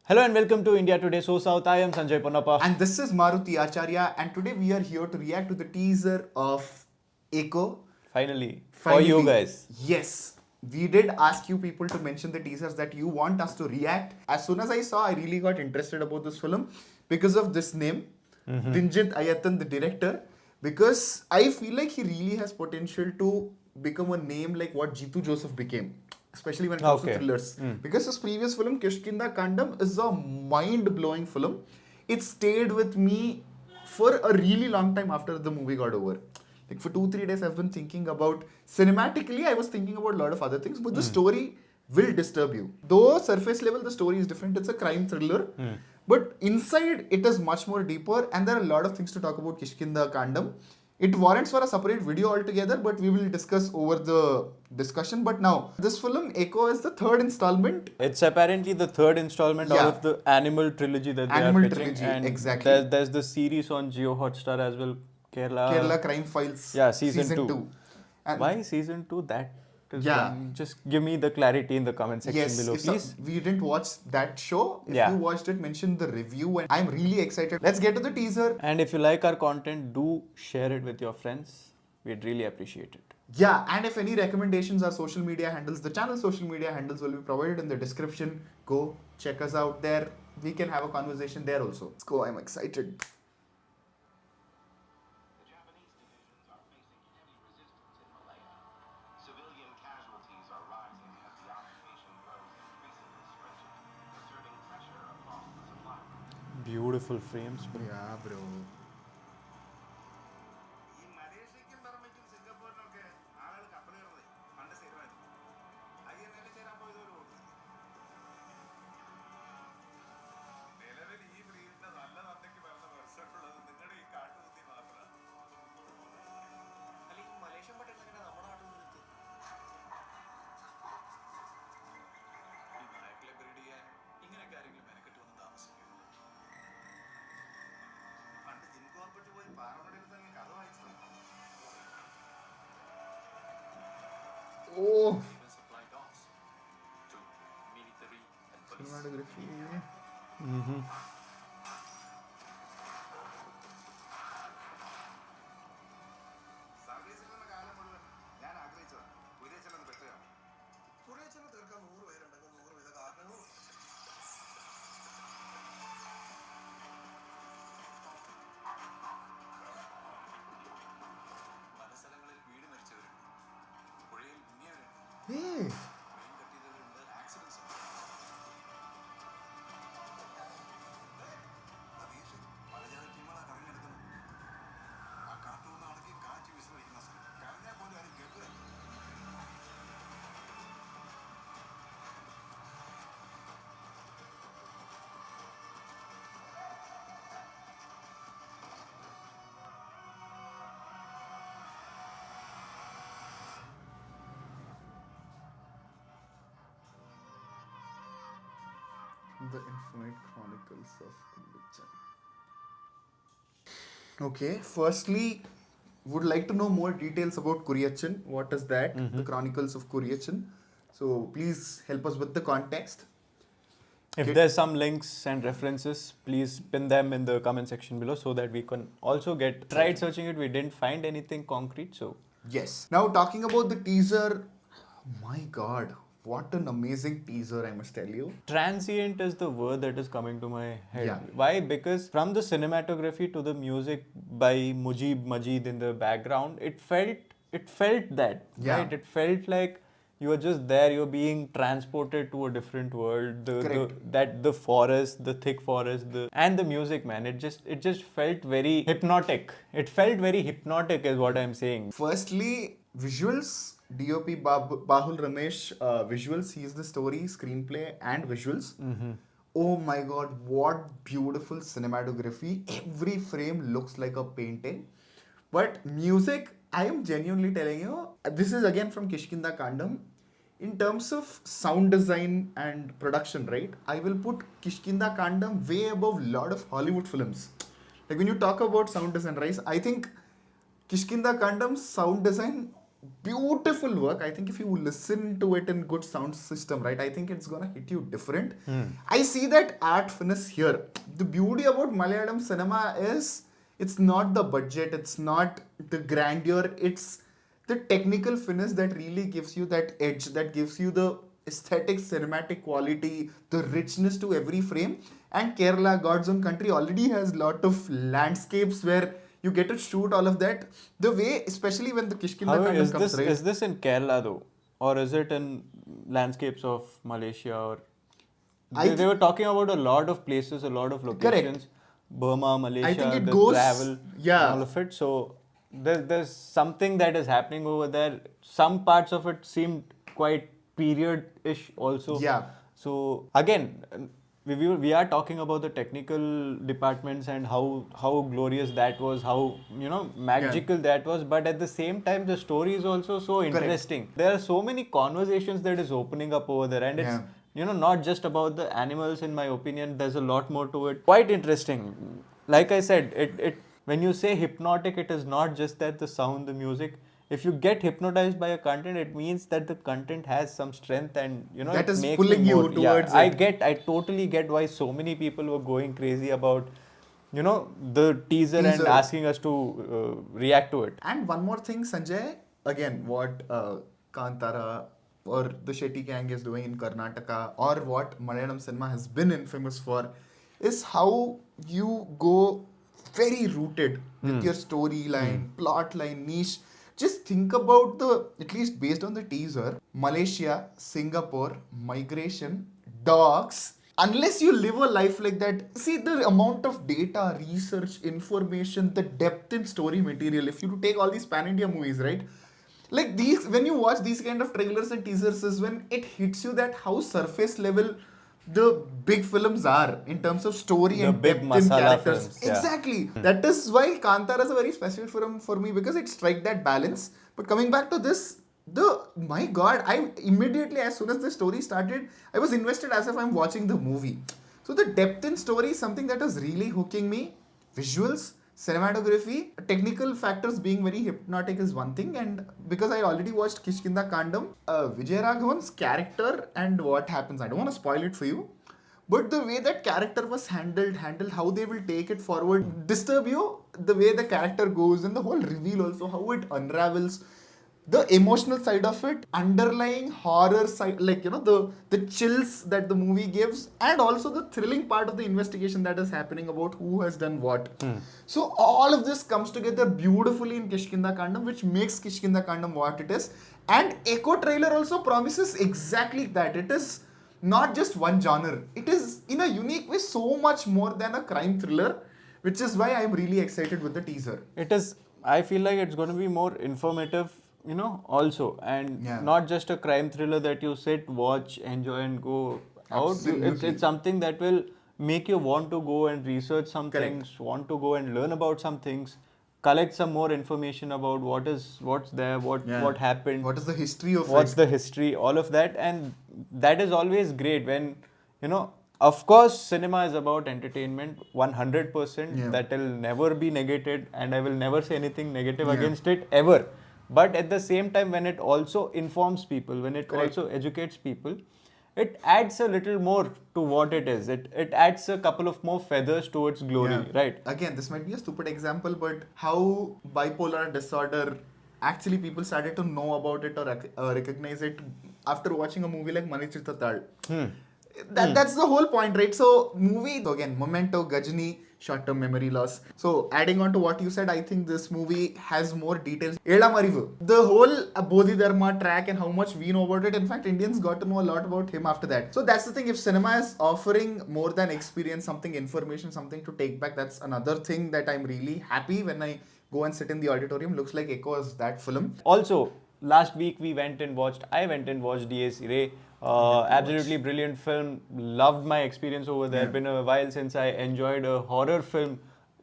Hello and welcome to India Today So South. I am Sanjay Ponnappa. And this is Maruthi Acharya, and today we are here to react to the teaser of Echo. Finally, for you guys. Yes, we did ask you people to mention the teasers that you want us to react. As soon as I saw, I really got interested about this film because of this name, Dinjith Ayyathan, the director. Because I feel like he really has potential to become a name like what Jeetu Joseph became, especially when it comes to thrillers. Because his previous film, Kishkindha Kaandam, is a mind-blowing film. It stayed with me for a really long time after the movie got over. Like for 2-3 days, I've been thinking about cinematically. I was thinking about a lot of other things, but the story will disturb you. Though surface level, the story is different. It's a crime thriller, but inside it is much more deeper, and there are a lot of things to talk about Kishkindha Kaandam. It warrants for a separate video altogether, but we will discuss over the discussion. But now, this film, Echo, is the third installment. It's apparently the third installment out of the Animal Trilogy that they Animal are pitching. Trilogy, And exactly. there's the series on Geo Hotstar as well. Kerala Crime Files. Yeah, season 2. And Why season 2? That is Yeah. just give me the clarity in the comment section yes, below, if please. we didn't watch that show. If Yeah. you watched it, mention the review, and I'm really excited. Let's get to the teaser. And if you like our content, do share it with your friends. We'd really appreciate it. Yeah, and if any recommendations or social media handles, the channel social media handles will be provided in the description. Go check us out there. We can have a conversation there also. Let's go. I'm excited. The Japanese divisions are facing heavy resistance in Malayalam. Civilian casualties are rising as the occupation grows increasingly stringent, exerting pressure across the supply line. Beautiful frames, bro. Yeah, bro. ഈ മലേഷ്യക്കും ബർമയ്ക്കും സിംഗപ്പൂരിനൊക്കെ ആളുകൾ കപ്പൽ കയറുന്നത് പണ്ട് സ്ഥിരമായിരുന്നു INL ചേരാൻ പോയത് ഒരു നിലവിൽ ഈ ബ്രീഡിന്റെ നല്ല നന്ദിക്ക് വരുന്ന വെർഷനുള്ളത് നിങ്ങളുടെ ഈ കാട്ടുബുദ്ധി മാത്രമാണ്. അല്ല ഈ മലേഷ്യൻ പട്ടണം എങ്ങനെ നമ്മുടെ നാട്ടിൽ നിർത്തി ഈ നായകളെ ബ്രീഡ് ചെയ്യാൻ ഇങ്ങനെയൊക്കെ ആരെങ്കിലും മെനക്കെട്ട് വന്ന് താമസിക്കും. പണ്ട് ജിൻകോർപ്പറ്റ് പോയി പാറമടയിൽ കഥ വായിച്ചത്. Oh, Even supply dogs to military and police. cinematography. സർവീസിൽ നിന്ന കാലം മുഴുവൻ ഞാൻ ആഗ്രഹിച്ചതാണ് കുരേച്ചനെന്ന് പെട്ടുകയാണ്. കുരേച്ചനെ തീർക്കാൻ 100 പേരുണ്ടെങ്കിൽ 100 വിധ കാരണവും. പല സ്ഥലങ്ങളിൽ വീട് മരിച്ചവരുണ്ട്, പുഴയിൽ മുങ്ങിയവരുണ്ട്, Hey. ട്രെയിൻ കത്തിയവരുണ്ട്, ആക്സിഡൻസ് ഉണ്ട്. പലജാതി ടീമുകളാ കറങ്ങിയെടുക്കുന്നത്. ആ കാട്ടുന്ന ആൾക്ക് കാറ്റ് വിശ്രമിക്കുന്ന സ്ഥലം കറങ്ങാൻ പോലും ആരും കേൾക്കില്ല. The Infinite Chronicles of Kuriyachan. Okay, firstly, would like to know more details about Kuriyachan. What is that? The Chronicles of Kuriyachan. So please help us with the context. If there's some links and references, please pin them in the comment section below so that we can also get. Tried searching it, we didn't find anything concrete, so. Yes. Now talking about the teaser, my God, what an amazing teaser! I must tell you. Transient is the word that is coming to my head. Yeah. Why? Because from the cinematography to the music by Mujeeb Majeed in the background, it felt that. Yeah. Right? It felt like you were just there, you're being transported to a different world. The forest, the thick forest, and the music, man. It just felt very hypnotic. It felt very hypnotic is what I'm saying. Firstly, visuals. DOP Bahul Ramesh visuals. He is the story, screenplay, and visuals. Oh my God, what beautiful cinematography! Every frame looks like a painting. But music, I am genuinely telling you, this is again from Kishkindha Kaandam. In terms of sound design and production, right? I will put Kishkindha Kaandam way above a lot of Hollywood films. Like when you talk about sound design, right? I think Kishkindha Kaandam's sound design beautiful work. I think if you listen to it in good sound system, right, I think it's gonna hit you different. I see that art finish here. The beauty about Malayalam cinema is it's not the budget, it's not the grandeur, it's the technical finish that really gives you that edge, that gives you the aesthetic cinematic quality, the richness to every frame. And Kerala, God's own country, already has lot of landscapes where you get to shoot all of that. The way, especially when the Kishkindha How Kaandam comes, right? is this in Kerala though, or is it in landscapes of Malaysia? Or they were talking about a lot of places, a lot of locations, Burma, Malaysia, I think it the goes, travel, yeah. and all of it. So there's something that is happening over there. Some parts of it seemed quite period-ish also. Yeah. So again, we are talking about the technical departments and how glorious that was, how magical that was. But at the same time, the story is also so interesting. There are so many conversations that is opening up over there, and it's not just about the animals. In my opinion, there's a lot more to it. Quite interesting. Like I said, it when you say hypnotic, it is not just that the sound, the music. If you get hypnotized by a content, it means that the content has some strength, and That it is makes pulling me you more. towards it. I totally get why so many people were going crazy about the teaser and asking us to react to it. And one more thing, Sanjay, again, what Kantara or the Shetty gang is doing in Karnataka, or what Malayalam cinema has been infamous for, is how you go very rooted with your storyline, plot line, niche. Just think about at least based on the teaser, Malaysia, Singapore, migration, dogs. Unless you live a life like that, see the amount of data, research, information, the depth in story material. If you take all these pan India movies, right? Like these, when you watch these kind of trailers and teasers, is when it hits you that how surface level the big films are in terms of story The and big depth in masala characters. films, yeah. Exactly. That is why Kantara is a very special film for me, because it strike that balance. But coming back to this, my God, I immediately, as soon as the story started, I was invested as if I'm watching the movie. So the depth in story is something that is really hooking me. Visuals, cinematography, technical factors being very hypnotic is one thing, and because I already watched Kishkindha Kaandam, Vijay Raghavan's character and what happens, I don't want to spoil it for you, but the way that character was handled, how they will take it forward, disturb you, the way the character goes, and the whole reveal also, how it unravels, the emotional side of it, underlying horror side, like the chills that the movie gives, and also the thrilling part of the investigation that is happening about who has done what. So all of this comes together beautifully in Kishkindha Kaandam, which makes Kishkindha Kaandam what it is. And Echo trailer also promises exactly that. It is not just one genre. It is in a unique way so much more than a crime thriller, which is why I'm really excited with the teaser. It is. I feel like it's going to be more informative, also, and not just a crime thriller that you sit, watch, enjoy, and go out. It's something that will make you want to go and research some things, want to go and learn about some things, collect some more information about what's there, what happened, What is the history of what's it? the history, all of that. And that is always great when of course cinema is about entertainment 100%. That will never be negated, and I will never say anything negative against it ever. But at the same time, when it also informs people, when it also educates people, it adds a little more to what it is. It adds a couple of more feathers to its glory, right? Again, this might be a stupid example, but how bipolar disorder, actually people started to know about it or recognize it after watching a movie like Mani Chittatal. That's the whole point, right? So movie, so again, Memento, Gajini, short-term memory loss. So adding on to what you said, I think this movie has more details. Elamarivu, the whole Bodhidharma track and how much we know about it. In fact, Indians got to know a lot about him after that. So that's the thing. If cinema is offering more than experience, something, information, something to take back, that's another thing that I'm really happy when I go and sit in the auditorium. Looks like Echo is that film. Also, last week I went and watched D.S. Ray. Absolutely brilliant film. Loved my experience over there. Been a while since I enjoyed a horror film,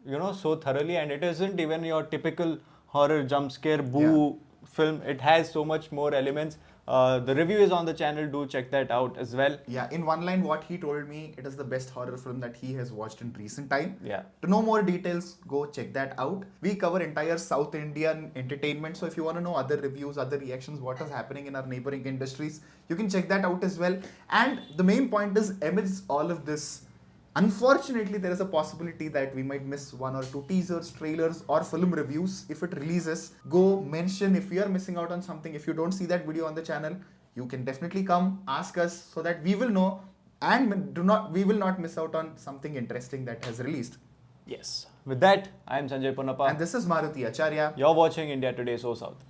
so thoroughly. And it isn't even your typical horror jump scare boo film. It has so much more elements. The review is on the channel. Do check that out as well. Yeah, in one line, what he told me, it is the best horror film that he has watched in recent time. Yeah. To know more details, go check that out. We cover entire South Indian entertainment. So if you want to know other reviews, other reactions, what is happening in our neighboring industries, you can check that out as well. And the main point is, amidst all of this, unfortunately, there is a possibility that we might miss one or two teasers, trailers, or film reviews if it releases. Go mention if we are missing out on something. If you don't see that video on the channel, you can definitely come ask us so that we will know and we will not miss out on something interesting that has released. Yes. With that, I am Sanjay Ponnappa. And this is Maruthi Acharya. You're watching India Today So South.